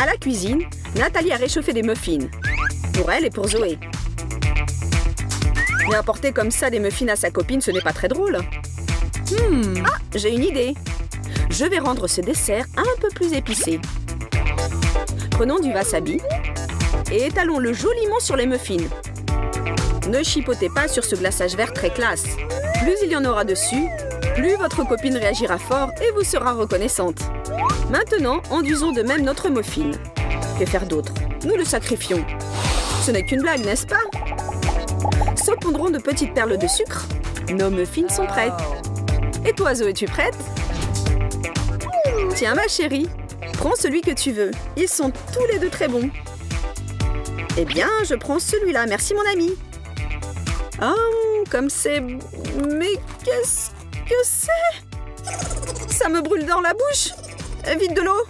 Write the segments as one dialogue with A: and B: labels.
A: À la cuisine, Nathalie a réchauffé des muffins. Pour elle et pour Zoé. Mais apporter comme ça des muffins à sa copine, ce n'est pas très drôle. Ah, j'ai une idée. Je vais rendre ce dessert un peu plus épicé. Prenons du wasabi et étalons-le joliment sur les muffins. Ne chipotez pas sur ce glaçage vert très classe. Plus il y en aura dessus, plus votre copine réagira fort et vous sera reconnaissante. Maintenant, enduisons de même notre muffin. Que faire d'autre? Nous le sacrifions. Ce n'est qu'une blague, n'est-ce pas? Saupoudrons de petites perles de sucre. Nos muffins sont prêts. Et toi, Zoé, es-tu prête? Tiens, ma chérie, prends celui que tu veux. Ils sont tous les deux très bons. Eh bien, je prends celui-là. Merci, mon ami. Oh, comme c'est... Mais qu'est-ce que c'est? Ça me brûle dans la bouche. Vite de l'eau.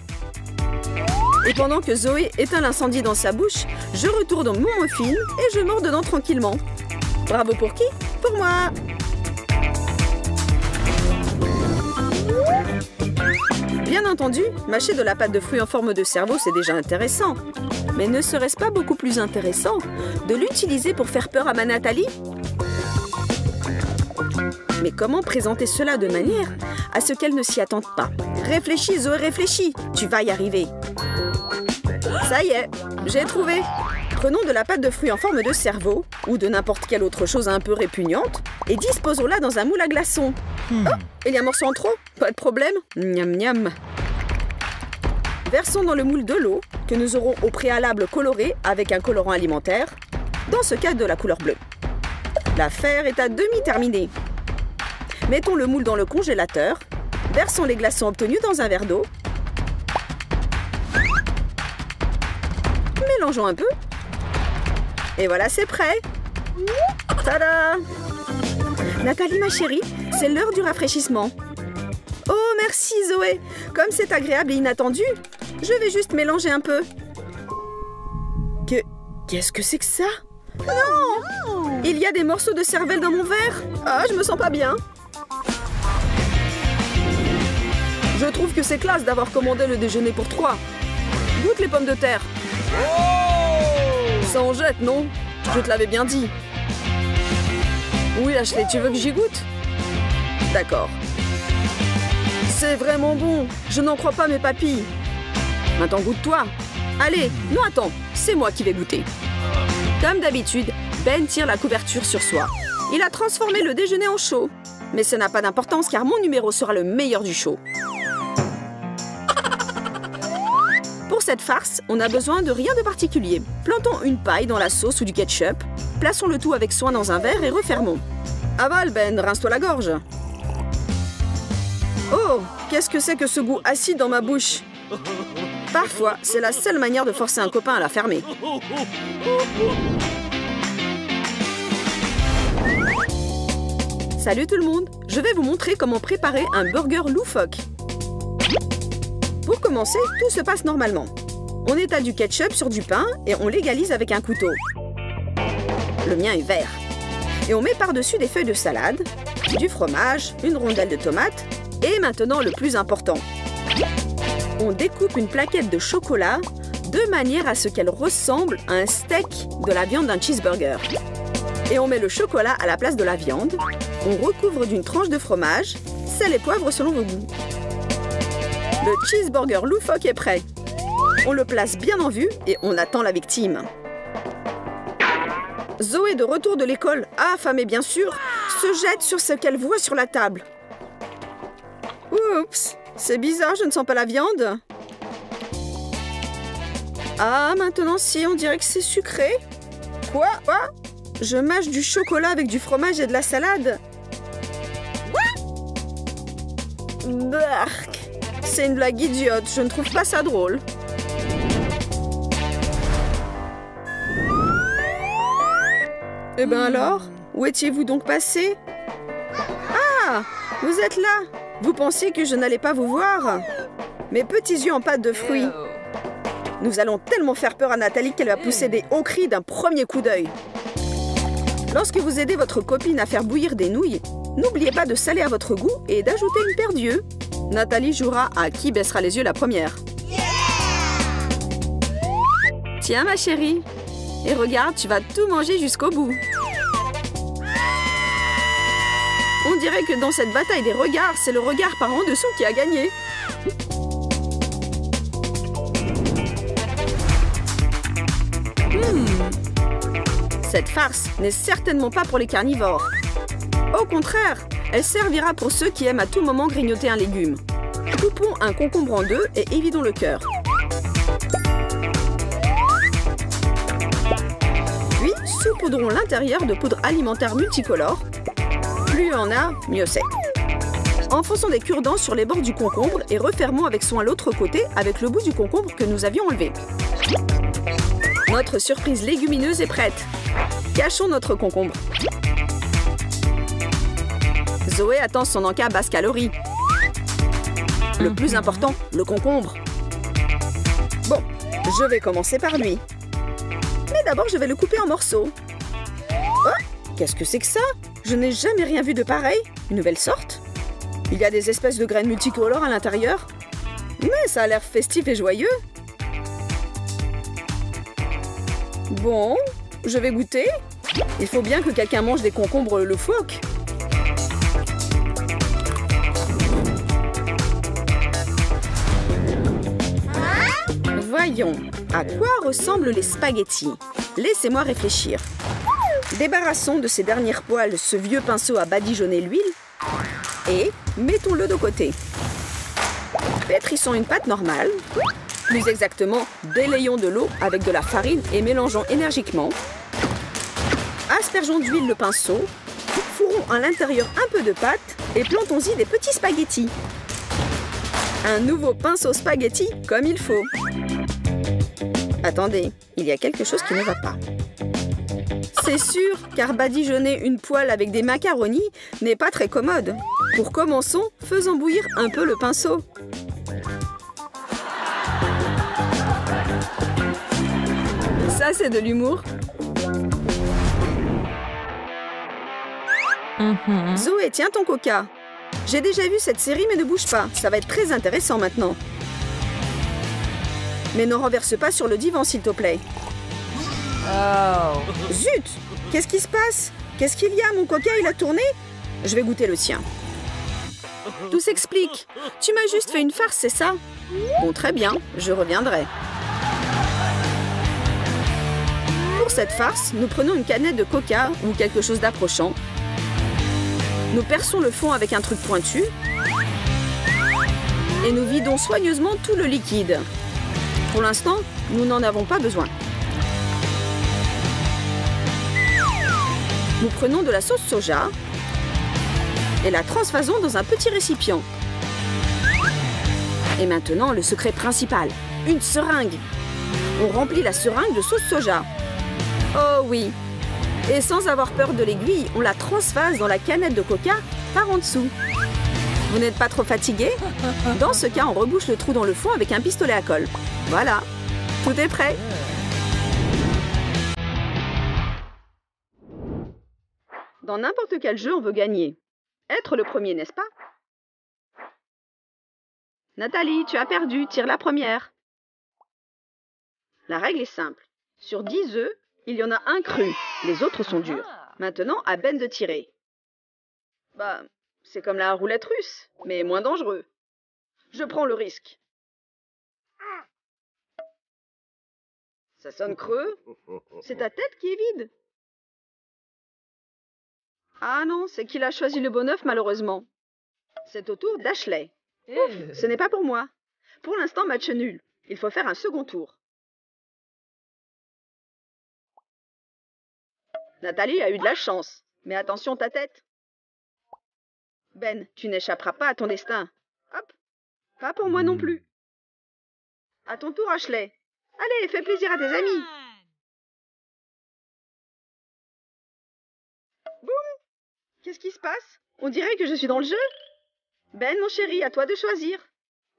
A: Et pendant que Zoé éteint l'incendie dans sa bouche, je retourne dans mon muffin et je mords dedans tranquillement. Bravo pour qui? Pour moi. Bien entendu, mâcher de la pâte de fruits en forme de cerveau, c'est déjà intéressant. Mais ne serait-ce pas beaucoup plus intéressant de l'utiliser pour faire peur à ma Nathalie? Mais comment présenter cela de manière à ce qu'elle ne s'y attende pas? Réfléchis, Zoé, réfléchis. Tu vas y arriver. Ça y est, j'ai trouvé. Prenons de la pâte de fruits en forme de cerveau ou de n'importe quelle autre chose un peu répugnante et disposons-la dans un moule à glaçons. Oh, il y a un morceau en trop? Pas de problème. Miam miam. Versons dans le moule de l'eau que nous aurons au préalable coloré avec un colorant alimentaire, dans ce cas de la couleur bleue. L'affaire est à demi terminée. Mettons le moule dans le congélateur, versons les glaçons obtenus dans un verre d'eau, mélangeons un peu, et voilà, c'est prêt. Tada! Nathalie, ma chérie, c'est l'heure du rafraîchissement. Oh, merci Zoé. Comme c'est agréable et inattendu, je vais juste mélanger un peu. Qu'est-ce que c'est que ça? Non! Il y a des morceaux de cervelle dans mon verre. Ah, je me sens pas bien. Je trouve que c'est classe d'avoir commandé le déjeuner pour 3. Goûte les pommes de terre. Ça en jette, non? Je te l'avais bien dit. Oui, Ashley, tu veux que j'y goûte? D'accord. C'est vraiment bon. Je n'en crois pas mes papilles. Maintenant, goûte-toi. Allez, non, attends. C'est moi qui vais goûter. Comme d'habitude, Ben tire la couverture sur soi. Il a transformé le déjeuner en show. Mais ça n'a pas d'importance car mon numéro sera le meilleur du show. Pour cette farce, on n'a besoin de rien de particulier. Plantons une paille dans la sauce ou du ketchup. Plaçons le tout avec soin dans un verre et refermons. Avale, Ben, rince-toi la gorge. Oh, qu'est-ce que c'est que ce goût acide dans ma bouche? Parfois, c'est la seule manière de forcer un copain à la fermer. Salut tout le monde! Je vais vous montrer comment préparer un burger loufoque. Pour commencer, tout se passe normalement. On étale du ketchup sur du pain et on l'égalise avec un couteau. Le mien est vert. Et on met par-dessus des feuilles de salade, du fromage, une rondelle de tomate et maintenant le plus important. On découpe une plaquette de chocolat de manière à ce qu'elle ressemble à un steak de la viande d'un cheeseburger. Et on met le chocolat à la place de la viande. On recouvre d'une tranche de fromage, sel et poivre selon vos goûts. Le cheeseburger loufoque est prêt. On le place bien en vue et on attend la victime. Zoé, de retour de l'école, affamée bien sûr, se jette sur ce qu'elle voit sur la table. Oups, c'est bizarre, je ne sens pas la viande. Ah, maintenant si, on dirait que c'est sucré. Quoi? Je mâche du chocolat avec du fromage et de la salade. Bark. C'est une blague idiote, je ne trouve pas ça drôle. Eh ben alors, où étiez-vous donc passé? Ah, vous êtes là. Vous pensiez que je n'allais pas vous voir? Mes petits yeux en pâte de fruits. Nous allons tellement faire peur à Nathalie qu'elle va pousser des hauts cris d'un premier coup d'œil. Lorsque vous aidez votre copine à faire bouillir des nouilles, n'oubliez pas de saler à votre goût et d'ajouter une paire d'yeux. Nathalie jouera à qui baissera les yeux la première. Tiens, ma chérie. Et regarde, tu vas tout manger jusqu'au bout. On dirait que dans cette bataille des regards, c'est le regard par en dessous qui a gagné. Cette farce n'est certainement pas pour les carnivores. Au contraire, elle servira pour ceux qui aiment à tout moment grignoter un légume. Coupons un concombre en deux et évidons le cœur. Puis, saupoudrons l'intérieur de poudre alimentaire multicolore. Plus il y en a, mieux c'est. Enfonçons des cure-dents sur les bords du concombre et refermons avec soin l'autre côté avec le bout du concombre que nous avions enlevé. Notre surprise légumineuse est prête. Cachons notre concombre. Zoé attend son encas basse calorie. Le plus important, le concombre. Bon, je vais commencer par lui. Mais d'abord, je vais le couper en morceaux. Oh, qu'est-ce que c'est que ça? Je n'ai jamais rien vu de pareil. Une nouvelle sorte? Il y a des espèces de graines multicolores à l'intérieur. Mais ça a l'air festif et joyeux. Bon, je vais goûter. Il faut bien que quelqu'un mange des concombres loufoques. Voyons, à quoi ressemblent les spaghettis? Laissez-moi réfléchir. Débarrassons de ces dernières poils ce vieux pinceau à badigeonner l'huile et mettons-le de côté. Pétrissons une pâte normale. Plus exactement, délayons de l'eau avec de la farine et mélangeons énergiquement. Aspergeons d'huile le pinceau. Fourrons à l'intérieur un peu de pâte et plantons-y des petits spaghettis. Un nouveau pinceau spaghetti comme il faut. Attendez, il y a quelque chose qui ne va pas. C'est sûr, car badigeonner une poêle avec des macaronis n'est pas très commode. Pour commençons, faisons bouillir un peu le pinceau. Ça, c'est de l'humour. Zoé, tiens ton coca. J'ai déjà vu cette série, mais ne bouge pas. Ça va être très intéressant maintenant. Mais ne renverse pas sur le divan, s'il te plaît. Oh. Zut! Qu'est-ce qui se passe? Qu'est-ce qu'il y a? Mon coca, il a tourné? Je vais goûter le sien. Tout s'explique. Tu m'as juste fait une farce, c'est ça? Bon, très bien. Je reviendrai. Pour cette farce, nous prenons une canette de coca ou quelque chose d'approchant. Nous perçons le fond avec un truc pointu. Et nous vidons soigneusement tout le liquide. Pour l'instant, nous n'en avons pas besoin. Nous prenons de la sauce soja et la transfasons dans un petit récipient. Et maintenant, le secret principal, une seringue. On remplit la seringue de sauce soja. Oh oui! Et sans avoir peur de l'aiguille, on la transfase dans la canette de coca par en dessous. Vous n'êtes pas trop fatigué? Dans ce cas, on rebouche le trou dans le fond avec un pistolet à colle. Voilà, tout est prêt. Dans n'importe quel jeu, on veut gagner. Être le premier, n'est-ce pas? Nathalie, tu as perdu, tire la première. La règle est simple. Sur 10 œufs, il y en a un cru. Les autres sont durs. Maintenant, à Ben de tirer. Bah, c'est comme la roulette russe, mais moins dangereux. Je prends le risque. Ça sonne creux. C'est ta tête qui est vide. Ah non, c'est qu'il a choisi le bon œuf, malheureusement. C'est au tour d'Ashley. Ouf, ce n'est pas pour moi. Pour l'instant, match nul. Il faut faire un second tour. Nathalie a eu de la chance. Mais attention ta tête. Ben, tu n'échapperas pas à ton destin. Hop. Pas pour moi non plus. À ton tour, Ashley. Allez, fais plaisir à tes amis. Boum! Qu'est-ce qui se passe? On dirait que je suis dans le jeu. Ben, mon chéri, à toi de choisir.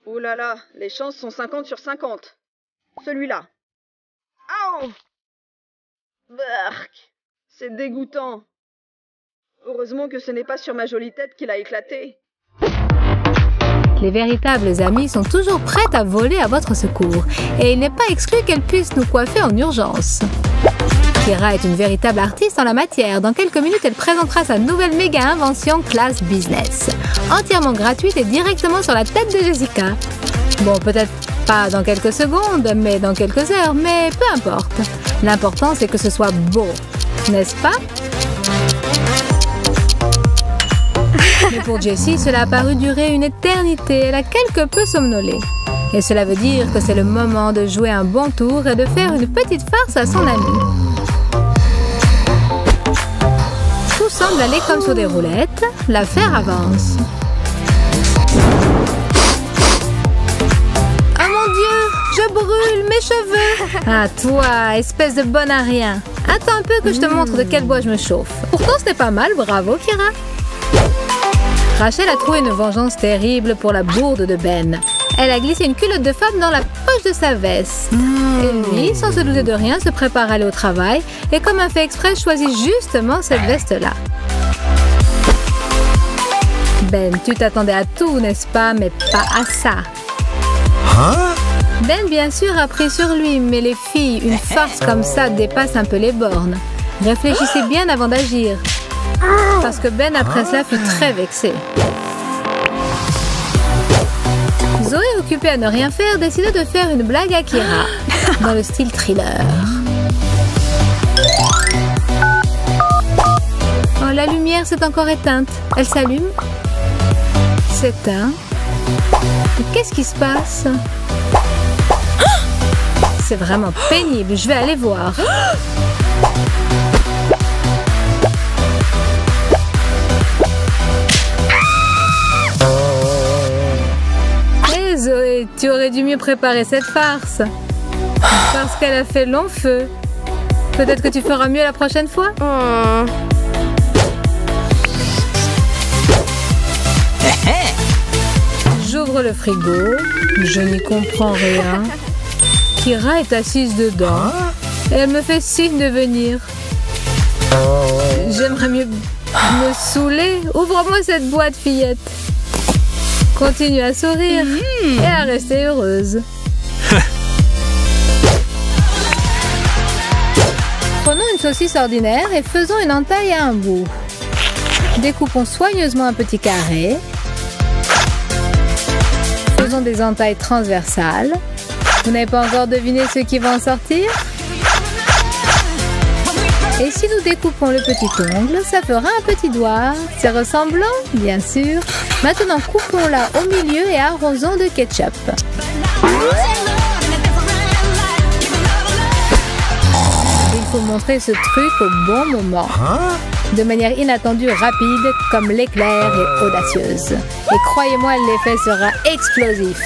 A: Oh là là, les chances sont 50 sur 50. Celui-là. Aouh! Bark! C'est dégoûtant. Heureusement que ce n'est pas sur ma jolie tête qu'il a éclaté.
B: Les véritables amis sont toujours prêtes à voler à votre secours et il n'est pas exclu qu'elles puissent nous coiffer en urgence. Kira est une véritable artiste en la matière. Dans quelques minutes, elle présentera sa nouvelle méga invention classe business. Entièrement gratuite et directement sur la tête de Jessica. Bon, peut-être pas dans quelques secondes, mais dans quelques heures, mais peu importe. L'important, c'est que ce soit beau, n'est-ce pas? Mais pour Jessie, cela a paru durer une éternité. Elle a quelque peu somnolé. Et cela veut dire que c'est le moment de jouer un bon tour et de faire une petite farce à son ami. Tout semble aller comme sur des roulettes. L'affaire avance. Oh mon Dieu, je brûle mes cheveux. Ah toi, espèce de bonne à rien. Attends un peu que je te montre de quel bois je me chauffe. Pourtant ce n'est pas mal, bravo Kira. Rachel a trouvé une vengeance terrible pour la bourde de Ben. Elle a glissé une culotte de femme dans la poche de sa veste. Et lui, sans se douter de rien, se prépare à aller au travail et comme un fait exprès, choisit justement cette veste-là. Ben, tu t'attendais à tout, n'est-ce pas? Mais pas à ça. Ben, bien sûr, a pris sur lui, mais les filles, une farce comme ça dépasse un peu les bornes. Réfléchissez bien avant d'agir. Parce que Ben, après cela, fut très vexé. Zoé, occupée à ne rien faire, décida de faire une blague à Kira, dans le style thriller. Oh, la lumière s'est encore éteinte. Elle s'allume. S'éteint. Qu'est-ce qui se passe? C'est vraiment pénible. Je vais aller voir. Zoé, tu aurais dû mieux préparer cette farce. Parce qu'elle a fait long feu. Peut-être que tu feras mieux la prochaine fois. J'ouvre le frigo. Je n'y comprends rien. Kira est assise dedans. Et elle me fait signe de venir. J'aimerais mieux me saouler. Ouvre-moi cette boîte, fillette. Continue à sourire et à rester heureuse. Prenons une saucisse ordinaire et faisons une entaille à un bout. Découpons soigneusement un petit carré. Faisons des entailles transversales. Vous n'avez pas encore deviné ce qui va en sortir? Et si nous découpons le petit ongle, ça fera un petit doigt. C'est ressemblant, bien sûr. Maintenant, coupons-la au milieu et arrosons de ketchup. Il faut montrer ce truc au bon moment. De manière inattendue, rapide, comme l'éclair et audacieuse. Et croyez-moi, l'effet sera explosif.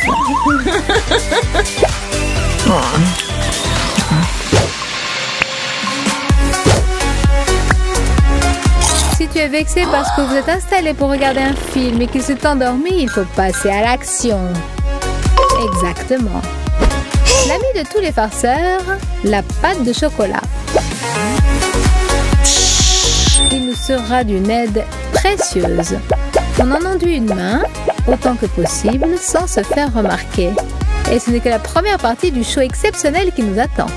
B: Si tu es vexé parce que vous êtes installé pour regarder un film et qu'il s'est endormi, il faut passer à l'action. Exactement. L'ami de tous les farceurs, la pâte de chocolat. Il nous sera d'une aide précieuse. On en enduit une main, autant que possible, sans se faire remarquer. Et ce n'est que la première partie du show exceptionnel qui nous attend.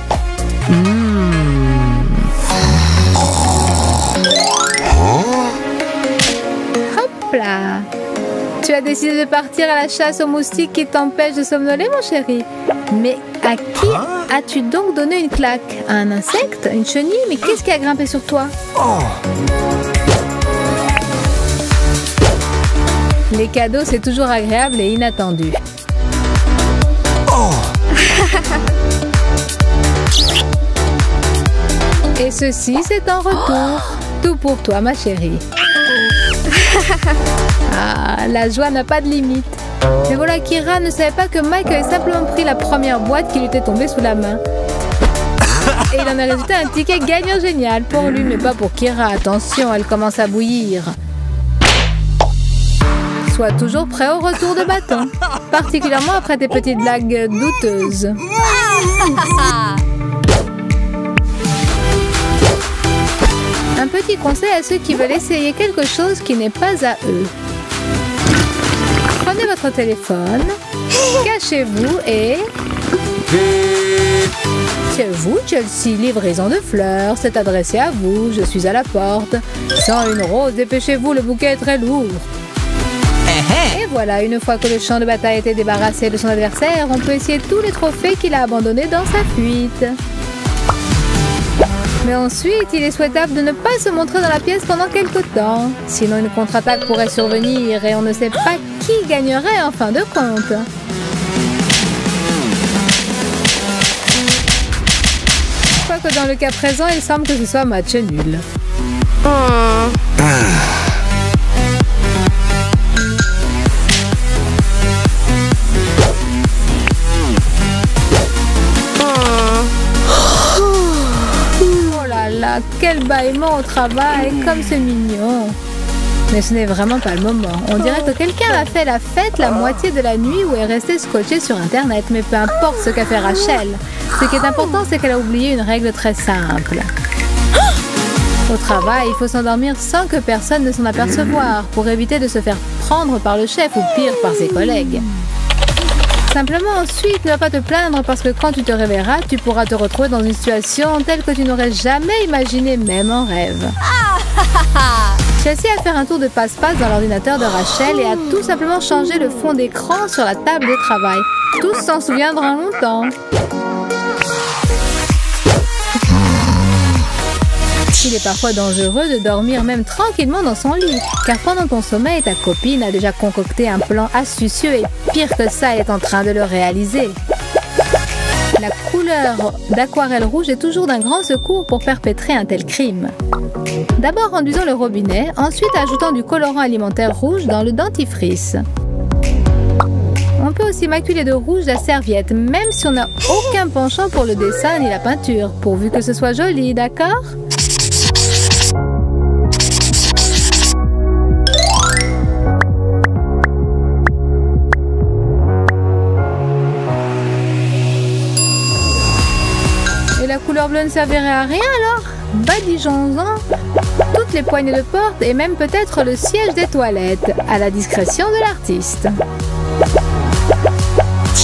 B: Hop là! Tu as décidé de partir à la chasse aux moustiques qui t'empêchent de somnoler, mon chéri. Mais à qui as-tu donc donné une claque? À un insecte? Une chenille? Mais qu'est-ce qui a grimpé sur toi? Les cadeaux, c'est toujours agréable et inattendu. Et ceci, c'est en retour. Tout pour toi, ma chérie. Ah, la joie n'a pas de limite. Mais voilà, Kira ne savait pas que Mike avait simplement pris la première boîte qui lui était tombée sous la main. Et il en a résulté un ticket gagnant génial pour lui, mais pas pour Kira. Attention, elle commence à bouillir. Sois toujours prêt au retour de bâton, particulièrement après tes petites blagues douteuses. Un petit conseil à ceux qui veulent essayer quelque chose qui n'est pas à eux. Prenez votre téléphone, cachez-vous et... C'est vous, Chelsea, livraison de fleurs. C'est adressé à vous, je suis à la porte. Sans une rose, dépêchez-vous, le bouquet est très lourd. Et voilà, une fois que le champ de bataille a été débarrassé de son adversaire, on peut essayer tous les trophées qu'il a abandonnés dans sa fuite. Mais ensuite, il est souhaitable de ne pas se montrer dans la pièce pendant quelque temps. Sinon, une contre-attaque pourrait survenir et on ne sait pas qui gagnerait en fin de compte. Quoique dans le cas présent, il semble que ce soit un match nul. Oh là là, quel bâillement au travail, comme c'est mignon. Mais ce n'est vraiment pas le moment. On dirait que quelqu'un a fait la fête la moitié de la nuit ou est resté scotché sur Internet. Mais peu importe ce qu'a fait Rachel. Ce qui est important, c'est qu'elle a oublié une règle très simple. Au travail, il faut s'endormir sans que personne ne s'en aperçoive pour éviter de se faire prendre par le chef ou pire par ses collègues. Simplement ensuite, ne va pas te plaindre parce que quand tu te réveilleras, tu pourras te retrouver dans une situation telle que tu n'aurais jamais imaginé même en rêve. Chelsea a fait un tour de passe-passe dans l'ordinateur de Rachel et a tout simplement changé le fond d'écran sur la table de travail. Tous s'en souviendront longtemps. Il est parfois dangereux de dormir même tranquillement dans son lit, car pendant ton sommeil, ta copine a déjà concocté un plan astucieux et pire que ça, elle est en train de le réaliser. La couleur d'aquarelle rouge est toujours d'un grand secours pour perpétrer un tel crime. D'abord enduisons le robinet, ensuite ajoutons du colorant alimentaire rouge dans le dentifrice. On peut aussi maculer de rouge la serviette, même si on n'a aucun penchant pour le dessin ni la peinture, pourvu que ce soit joli, d'accord ? Et la couleur bleue ne servirait à rien alors ? Badigeons-en toutes les poignées de porte et même peut-être le siège des toilettes, à la discrétion de l'artiste.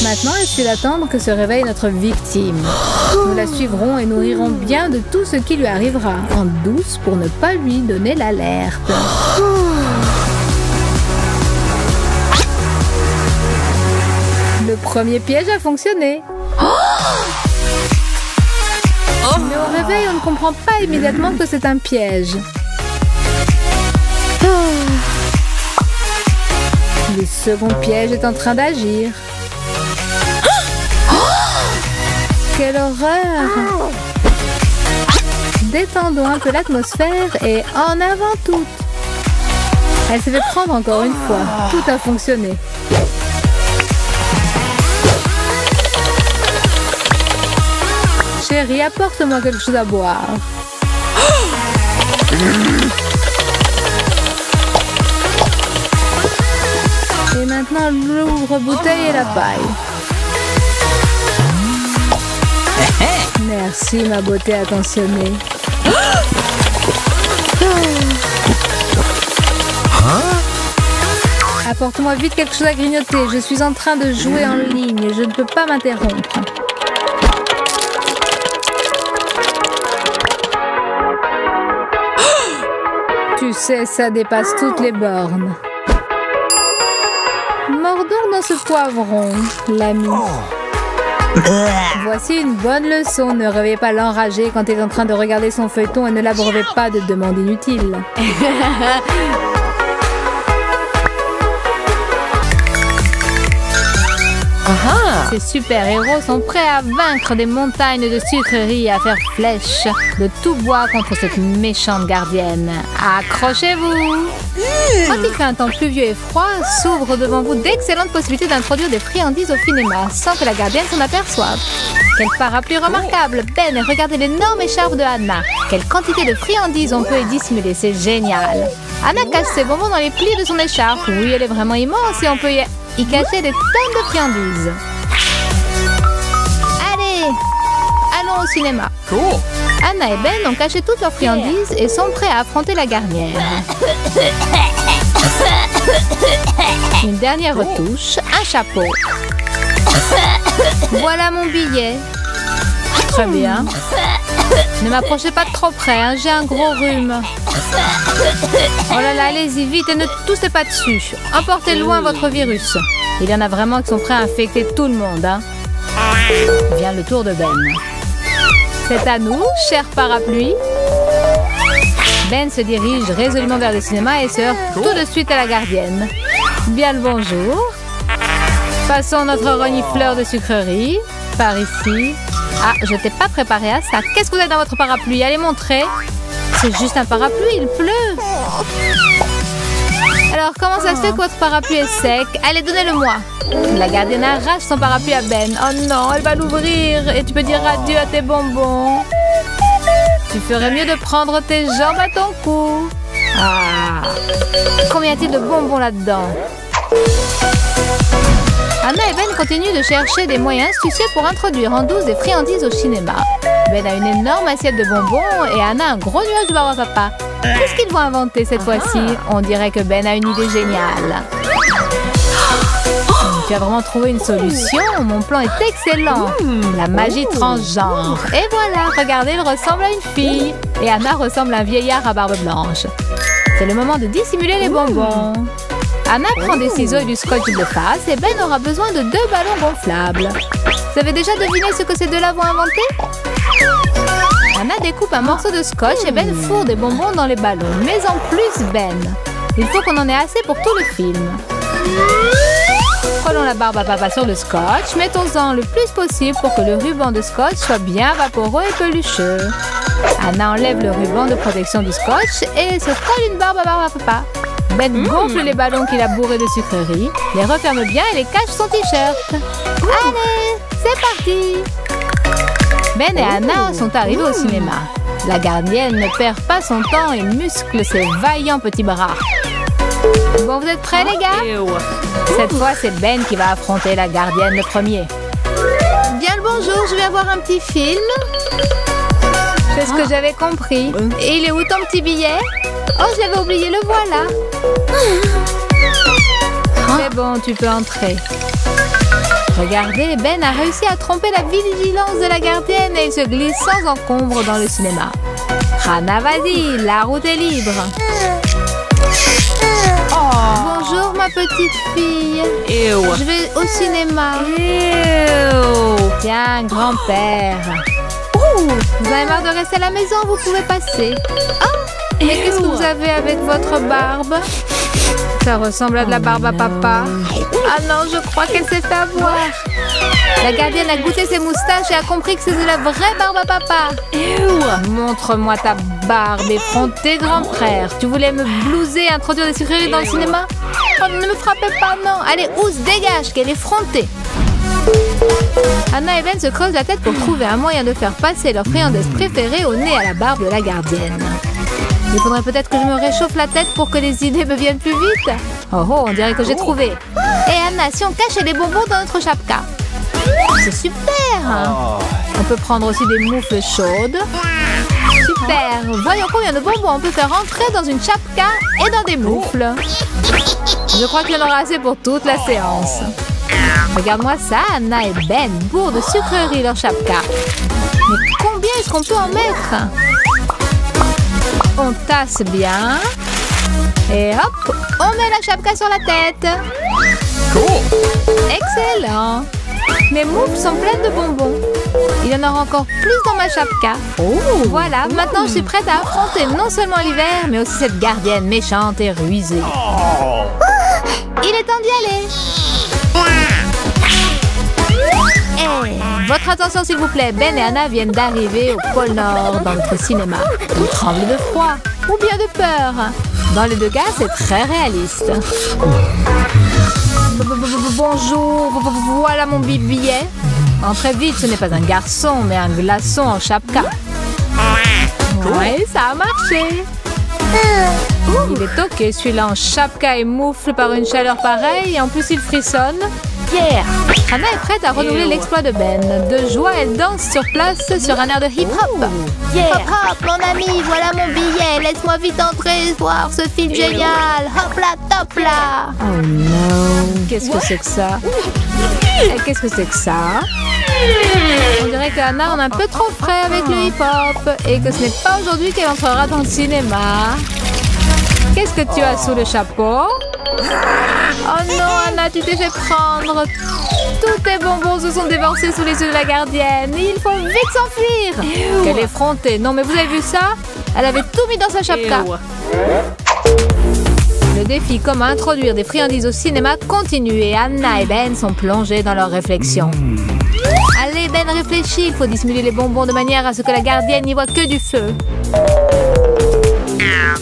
B: Maintenant, il suffit d'attendre que se réveille notre victime. Nous la suivrons et nous rirons bien de tout ce qui lui arrivera, en douce pour ne pas lui donner l'alerte. Le premier piège a fonctionné. Mais au réveil, on ne comprend pas immédiatement que c'est un piège. Le second piège est en train d'agir. Quelle horreur! Détendons un peu l'atmosphère et en avant toutes. Elle s'est fait prendre encore une fois. Tout a fonctionné. Chérie, apporte-moi quelque chose à boire. Et maintenant, l'ouvre-bouteille et la paille. Merci, ma beauté attentionnée. Apporte-moi vite quelque chose à grignoter. Je suis en train de jouer en ligne. Je ne peux pas m'interrompre. Tu sais, ça dépasse toutes les bornes. Mordons dans ce poivron, l'ami. Voici une bonne leçon. Ne réveillez pas l'enragé quand il est en train de regarder son feuilleton et ne l'abreuvez pas de demandes inutiles. Ces super-héros sont prêts à vaincre des montagnes de sucreries et à faire flèche de tout bois contre cette méchante gardienne. Accrochez-vous! Quand il fait un temps pluvieux et froid, s'ouvrent devant vous d'excellentes possibilités d'introduire des friandises au cinéma sans que la gardienne s'en aperçoive. Quel parapluie remarquable! Ben, regardez l'énorme écharpe de Anna. Quelle quantité de friandises on peut y dissimuler, c'est génial! Anna cache ses bonbons dans les plis de son écharpe. Oui, elle est vraiment immense et on peut y cacher des tonnes de friandises. Allez, allons au cinéma.
C: Cool.
B: Anna et Ben ont caché toutes leurs friandises et sont prêts à affronter la gardienne. Une dernière retouche, un chapeau. Voilà mon billet. Très bien. Ne m'approchez pas de trop près, hein, j'ai un gros rhume. Oh là là, allez-y vite et ne toussez pas dessus. Emportez loin votre virus. Il y en a vraiment qui sont prêts à infecter tout le monde. Hein. Vient le tour de Ben. C'est à nous, cher parapluie. Ben se dirige résolument vers le cinéma et se heurte tout de suite à la gardienne. Bien le bonjour. Passons notre renifleur de sucreries. Par ici. Ah, je t'ai pas préparé à ça. Qu'est-ce que vous avez dans votre parapluie? Allez montrer. C'est juste un parapluie, il pleut. Alors, comment ça se fait que votre parapluie est sec? Allez, donnez-le-moi. La gardienne arrache son parapluie à Ben. Oh non, elle va l'ouvrir. Et tu peux dire adieu à tes bonbons. Tu ferais mieux de prendre tes jambes à ton cou. Ah, combien y a-t-il de bonbons là-dedans? Anna et Ben continuent de chercher des moyens astucieux pour introduire en douce des friandises au cinéma. Ben a une énorme assiette de bonbons et Anna un gros nuage de barbe à papa. Qu'est-ce qu'ils vont inventer cette fois-ci? On dirait que Ben a une idée géniale. Tu as vraiment trouvé une solution? Mon plan est excellent. La magie transgenre. Et voilà, regardez, il ressemble à une fille. Et Anna ressemble à un vieillard à barbe blanche. C'est le moment de dissimuler les bonbons. Anna prend des ciseaux et du scotch de face et Ben aura besoin de 2 ballons gonflables. Vous avez déjà deviné ce que ces deux-là vont inventer? Anna découpe un morceau de scotch et Ben fourre des bonbons dans les ballons. Mais en plus, Ben, il faut qu'on en ait assez pour tout le film. Collons la barbe à papa sur le scotch, mettons-en le plus possible pour que le ruban de scotch soit bien vaporeux et pelucheux. Anna enlève le ruban de protection du scotch et se colle une barbe à papa. Ben gonfle les ballons qu'il a bourrés de sucreries, les referme bien et les cache son t-shirt. Allez, c'est parti! Ben et Anna sont arrivés au cinéma. La gardienne ne perd pas son temps et muscle ses vaillants petits bras. Bon, vous êtes prêts les gars? Cette fois, c'est Ben qui va affronter la gardienne le premier. Bien le bonjour, je vais avoir un petit film. C'est ce que j'avais compris. Et il est où ton petit billet? Oh, je l'avais oublié, le voilà. C'est bon, tu peux entrer. Regardez, Ben a réussi à tromper la vigilance de la gardienne et il se glisse sans encombre dans le cinéma. Hannah, vas-y, la route est libre. Bonjour, ma petite fille. Je vais au cinéma. Tiens, grand-père. Vous avez marre de rester à la maison, vous pouvez passer. Mais qu'est-ce que vous avez avec votre barbe? Ça ressemble à de la barbe à papa. Ah non, je crois qu'elle s'est fait avoir. La gardienne a goûté ses moustaches et a compris que c'est de la vraie barbe à papa. Montre-moi ta barbe effrontée, grand frère. Tu voulais me blouser et introduire des sucreries dans le cinéma? Oh, ne me frappez pas, non. Allez, Ousse, dégage, qu'elle est effrontée. Anna et Ben se creusent la tête pour trouver un moyen de faire passer leur friandise préférée au nez à la barbe de la gardienne. Il faudrait peut-être que je me réchauffe la tête pour que les idées me viennent plus vite. Oh oh, on dirait que j'ai trouvé. Et Anna, si on cachait les bonbons dans notre chapka? C'est super. On peut prendre aussi des moufles chaudes. Super. Voyons combien de bonbons on peut faire entrer dans une chapka et dans des moufles. Je crois qu'il y en aura assez pour toute la séance. Regarde-moi ça, Anna et Ben bourrent de sucreries leur chapka. Mais combien est-ce qu'on peut en mettre? On tasse bien. Et hop, on met la chapka sur la tête. Excellent. Mes moufles sont pleines de bonbons. Il y en aura encore plus dans ma chapka. Voilà, maintenant je suis prête à affronter non seulement l'hiver, mais aussi cette gardienne méchante et rusée. Il est temps d'y aller. Votre attention s'il vous plaît, Ben et Anna viennent d'arriver au pôle Nord dans notre cinéma. Ils tremblent de froid ou bien de peur. Dans les deux cas, c'est très réaliste. Bonjour, voilà mon billet. Entrez vite, ce n'est pas un garçon, mais un glaçon en chapka. Ouais, ça a marché. Il est ok celui-là en chapka et moufle par une chaleur pareille et en plus il frissonne.
C: Yeah!
B: Anna est prête à renouveler l'exploit de Ben. De joie, elle danse sur place sur un air de hip-hop.
C: Yeah!
B: Hop hop, mon ami, voilà mon billet. Laisse-moi vite entrer, voir ce film génial. Hop là, top là. Oh non. Qu'est-ce que c'est que ça? Qu'est-ce que c'est que ça? On dirait qu'Anna en a un peu trop frais avec le hip-hop et que ce n'est pas aujourd'hui qu'elle entrera dans le cinéma. Qu'est-ce que tu as sous le chapeau? Oh non, Anna, tu t'es fait prendre. Tous tes bonbons se sont déversés sous les yeux de la gardienne. Il faut vite s'enfuir. Quelle effrontée. Non, mais vous avez vu ça? Elle avait tout mis dans sa chapka. Le défi comment introduire des friandises au cinéma continue et Anna et Ben sont plongés dans leurs réflexions. Allez, Ben, réfléchis. Il faut dissimuler les bonbons de manière à ce que la gardienne n'y voit que du feu.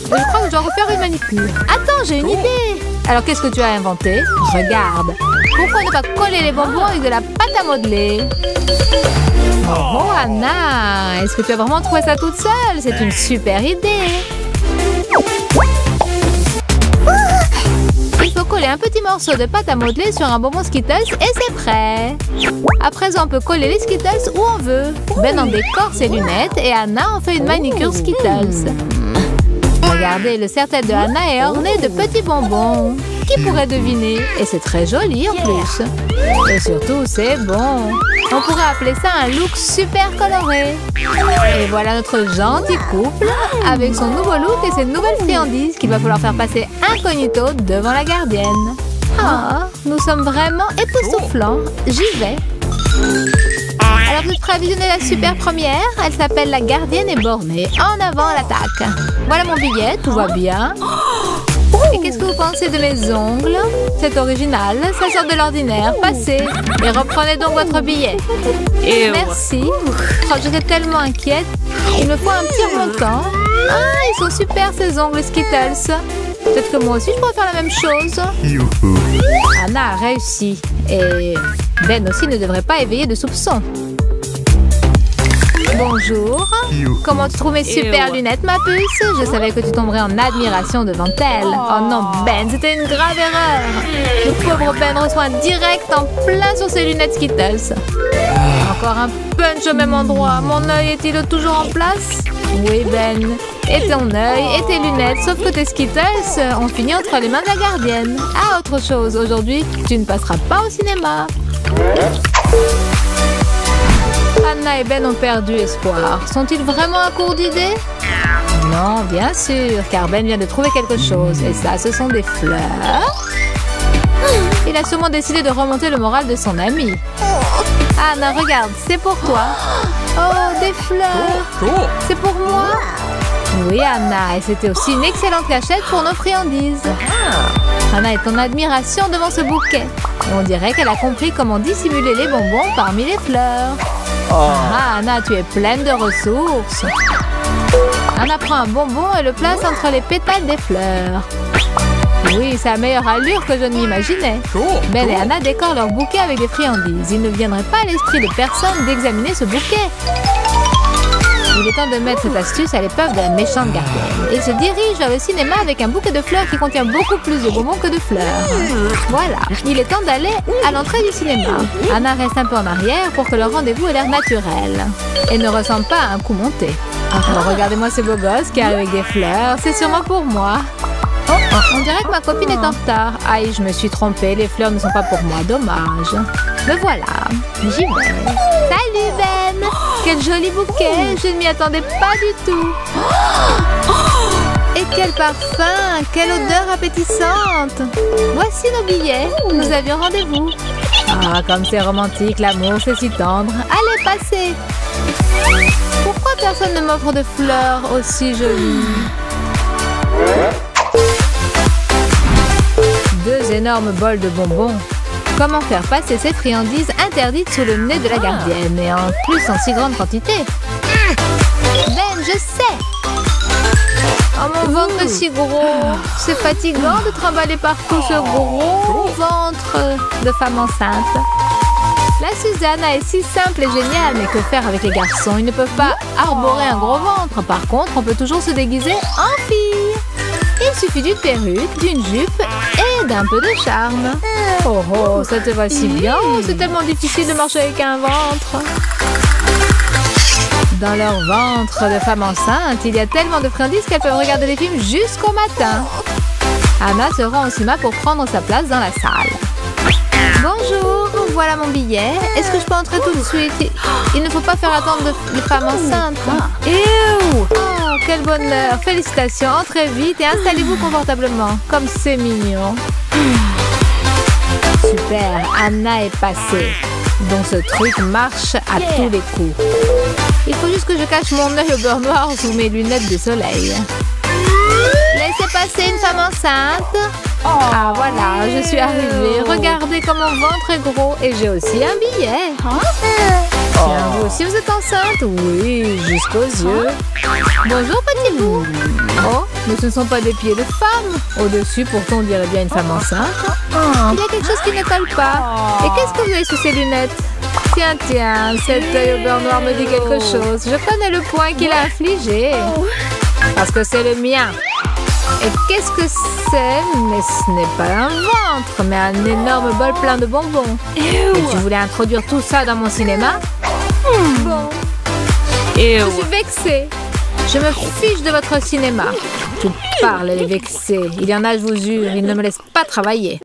B: Je crois que je dois refaire une manicure. Attends, j'ai une idée. Alors, qu'est-ce que tu as inventé? Regarde. Pourquoi ne pas coller les bonbons avec de la pâte à modeler? Oh, Anna, est-ce que tu as vraiment trouvé ça toute seule? C'est une super idée. Il faut coller un petit morceau de pâte à modeler sur un bonbon Skittles et c'est prêt. À présent, on peut coller les Skittles où on veut. Ben en décore ses lunettes et Anna en fait une manicure Skittles. Regardez, le serre-tête de Anna est orné de petits bonbons. Qui pourrait deviner? Et c'est très joli en plus. Et surtout, c'est bon. On pourrait appeler ça un look super coloré. Et voilà notre gentil couple avec son nouveau look et ses nouvelles friandises qu'il va falloir faire passer incognito devant la gardienne. Ah, nous sommes vraiment époustouflants. J'y vais. Alors, vous êtes prêts à visionner la super première? Elle s'appelle La gardienne est bornée. En avant à l'attaque. Voilà mon billet, tout va bien. Et qu'est-ce que vous pensez de mes ongles? C'est original, ça sort de l'ordinaire. Passez et reprenez donc votre billet. Merci. Oh, j'étais tellement inquiète. Il me faut un petit remontant. Ah, ils sont super ces ongles Skittles. Peut-être que moi aussi je pourrais faire la même chose. Anna a réussi. Et Ben aussi ne devrait pas éveiller de soupçons. Bonjour. Comment tu trouves mes super lunettes, ma puce? Je savais que tu tomberais en admiration devant elles. Oh non, Ben, c'était une grave erreur. Le pauvre Ben reçoit un direct en plein sur ses lunettes Skittles. Encore un punch au même endroit. Mon œil est-il toujours en place? Oui, Ben. Et ton œil et tes lunettes, sauf que tes Skittles ont fini entre les mains de la gardienne. Ah, autre chose. Aujourd'hui, tu ne passeras pas au cinéma. Anna et Ben ont perdu espoir. Sont-ils vraiment à court d'idées? Non, bien sûr, car Ben vient de trouver quelque chose. Et ça, ce sont des fleurs. Il a sûrement décidé de remonter le moral de son ami. Anna, regarde, c'est pour toi. Oh, des fleurs. C'est pour moi? Oui, Anna, et c'était aussi une excellente cachette pour nos friandises. Anna est en admiration devant ce bouquet. Et on dirait qu'elle a compris comment dissimuler les bonbons parmi les fleurs. Ah, Anna, tu es pleine de ressources. Anna prend un bonbon et le place entre les pétales des fleurs. Oui, c'est la meilleure allure que je ne m'imaginais. Ben et Anna décorent leur bouquet avec des friandises. Il ne viendrait pas à l'esprit de personne d'examiner ce bouquet. Il est temps de mettre cette astuce à l'épreuve de la méchante gardienne. Il se dirige vers le cinéma avec un bouquet de fleurs qui contient beaucoup plus de bonbons que de fleurs. Voilà, il est temps d'aller à l'entrée du cinéma. Anna reste un peu en arrière pour que le rendez-vous ait l'air naturel et ne ressemble pas à un coup monté. Alors regardez-moi ce beau gosse qui arrive avec des fleurs, c'est sûrement pour moi. Oh, on dirait que ma copine est en retard. Aïe, je me suis trompée, les fleurs ne sont pas pour moi, dommage. Me voilà, j'y vais. Salut Ben! Quel joli bouquet, je ne m'y attendais pas du tout. Et quel parfum, quelle odeur appétissante. Voici nos billets, nous avions rendez-vous. Ah, comme c'est romantique, l'amour, c'est si tendre. Allez, passez. Pourquoi personne ne m'offre de fleurs aussi jolies? Deux énormes bols de bonbons. Comment faire passer ces friandises interdites sous le nez de la gardienne, et en plus en si grande quantité? Ben, je sais! Oh, mon ventre est si gros! C'est fatigant de trimballer partout ce gros ventre de femme enceinte. L'astuce d'Anna est si simple et géniale, mais que faire avec les garçons? Ils ne peuvent pas arborer un gros ventre. Par contre, on peut toujours se déguiser en fille. Il suffit d'une perruque, d'une jupe et aide, un peu de charme. Oh oh, ça te va si bien. C'est tellement difficile de marcher avec un ventre. Dans leur ventre de femmes enceintes, il y a tellement de friandises qu'elles peuvent regarder des films jusqu'au matin. Anna se rend au cinéma pour prendre sa place dans la salle. Bonjour, voilà mon billet. Est-ce que je peux entrer tout de suite? Il ne faut pas faire attendre les femmes enceintes. Ew! Oh, quel bonheur! Félicitations, entrez vite et installez-vous confortablement. Comme c'est mignon. Super, Anna est passée. Donc ce truc marche à tous les coups. Il faut juste que je cache mon œil au beurre noir sous mes lunettes de soleil. Laissez passer une femme enceinte. Ah voilà, je suis arrivée. Regardez comme mon ventre est gros et j'ai aussi un billet. Tiens, vous aussi vous êtes enceinte? Oui, jusqu'aux yeux. Bonjour petit bout. Oh, mais ce ne sont pas des pieds de femme. Au-dessus, pourtant on dirait bien une femme enceinte. Il y a quelque chose qui ne colle pas. Et qu'est-ce que vous avez sous ces lunettes? Tiens, tiens, cet œil au beurre noir me dit quelque chose. Je connais le point qu'il a infligé. Parce que c'est le mien. Et qu'est-ce que c'est? Mais ce n'est pas un ventre, mais un énorme bol plein de bonbons. Et tu voulais introduire tout ça dans mon cinéma? Bon. Je suis vexée. Je me fiche de votre cinéma. Tu parles, elle est vexée. Il y en a, je vous jure, ils ne me laissent pas travailler.